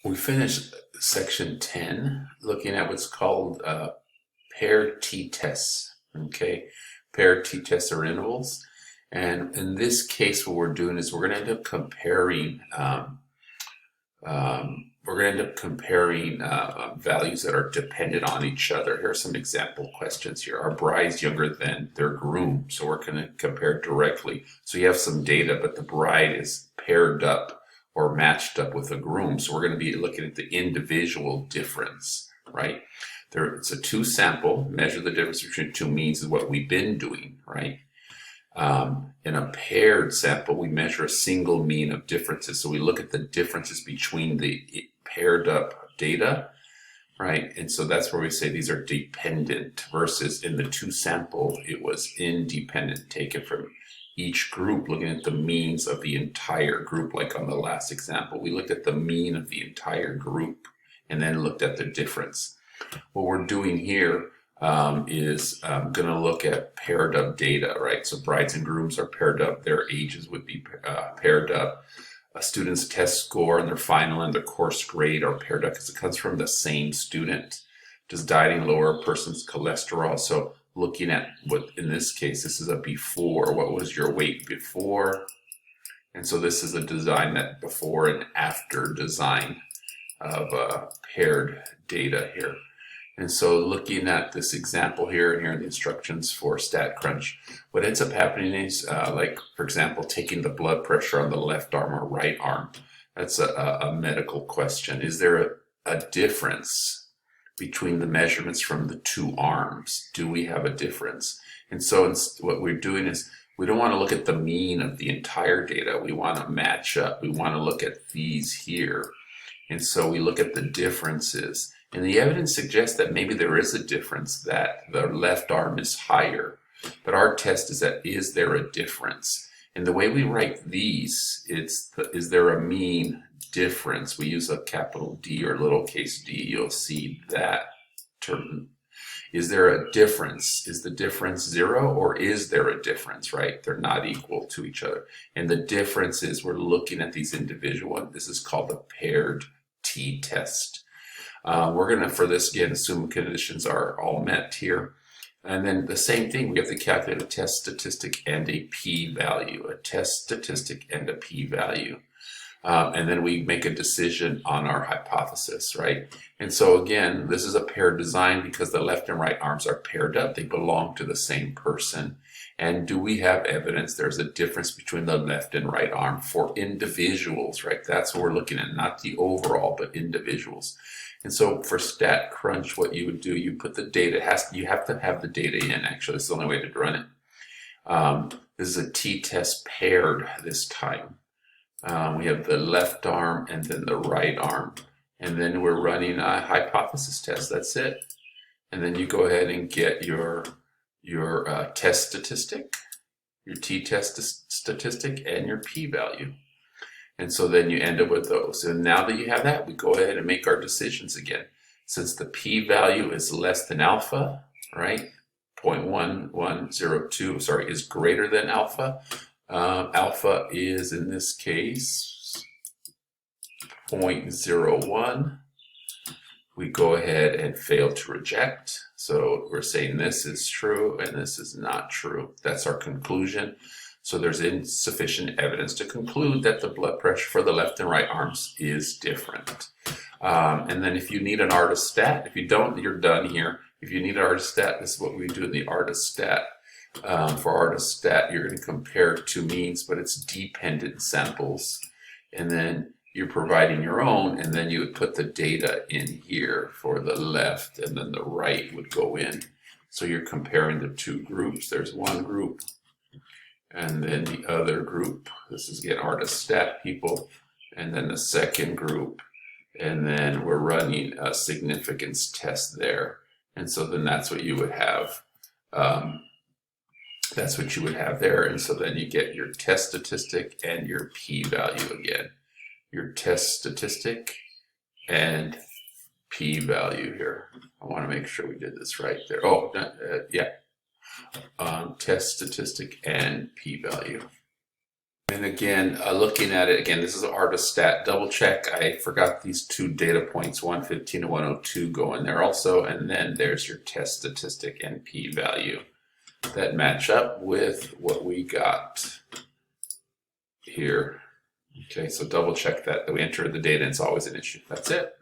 We finished section 10 looking at what's called paired t-tests. Okay, paired t-tests are intervals. And in this case, what we're doing is we're going to end up comparing values that are dependent on each other. Here are some example questions here. Are brides younger than their groom? So we're going to compare directly. So you have some data, but the bride is paired up or matched up with a groom. So we're going to be looking at the individual difference, right? It's a two sample, measure the difference between two means is what we've been doing, right? In a paired sample, we measure a single mean of differences. So we look at the differences between the paired up data, right? And so that's where we say these are dependent versus in the two sample, it was independent, taken from each group, looking at the means of the entire group. Like on the last example, we looked at the mean of the entire group and then looked at the difference. What we're doing here is going to look at paired up data, right? So brides and grooms are paired up. Their ages would be paired up. A student's test score and their final and their course grade are paired up because it comes from the same student. Does dieting lower a person's cholesterol? So looking at what, in this case, this is a before. What was your weight before? And so this is a design that before and after design of paired data here. And so looking at this example here, and here are the instructions for StatCrunch, what ends up happening is, like, for example, taking the blood pressure on the left arm or right arm. That's a medical question. Is there a difference between the measurements from the two arms? Do we have a difference? And so what we're doing is we don't want to look at the mean of the entire data. We want to match up. We want to look at these here. And so we look at the differences. And the evidence suggests that maybe there is a difference, that the left arm is higher. But our test is that, is there a difference? And the way we write these, is there a mean difference? We use a capital D or lowercase d. You'll see that term. Is there a difference? Is the difference zero, or is there a difference, right? They're not equal to each other. And the difference is we're looking at these individual ones. This is called a paired t-test. We're going to, for this, again, assume conditions are all met here. And then the same thing, we have to calculate a test statistic and a p-value, a test statistic and a p-value. And then we make a decision on our hypothesis, right? And so again, this is a paired design because the left and right arms are paired up. They belong to the same person. And do we have evidence there's a difference between the left and right arm for individuals, right? That's what we're looking at, not the overall, but individuals. And so for StatCrunch, what you would do, you put the data, you have to have the data in, actually. It's the only way to run it. This is a t-test paired this time. We have the left arm and then the right arm. And then we're running a hypothesis test. That's it. And then you go ahead and get your test statistic, your t-test statistic, and your p-value. And so then you end up with those. And now that you have that, we go ahead and make our decisions again. Since the p-value is less than alpha, right? 0.1102, sorry, is greater than alpha. Alpha is, in this case, 0.01. We go ahead and fail to reject. So we're saying this is true and this is not true. That's our conclusion. So there's insufficient evidence to conclude that the blood pressure for the left and right arms is different. And then if you need an ARTISTAT, if you don't, you're done here. If you need an ARTISTAT, this is what we do in the ARTISTAT. For ARTISTAT, you're going to compare two means, but it's dependent samples. And then you're providing your own, and then you would put the data in here for the left, and then the right would go in. So you're comparing the two groups. There's one group, and then the other group. This is, again, ARTISTAT people, and then the second group. And then we're running a significance test there. And so then that's what you would have. That's what you would have there. And so then you get your test statistic and your p-value again. Your test statistic and p-value here. I want to make sure we did this right there. Oh, yeah. Test statistic and p-value. And again, looking at it, again, this is ArtistStat. Double check. I forgot these two data points, 115 and 102 go in there also. And then there's your test statistic and p-value that match up with what we got here. Okay, so double check that we entered the data and it's always an issue. That's it.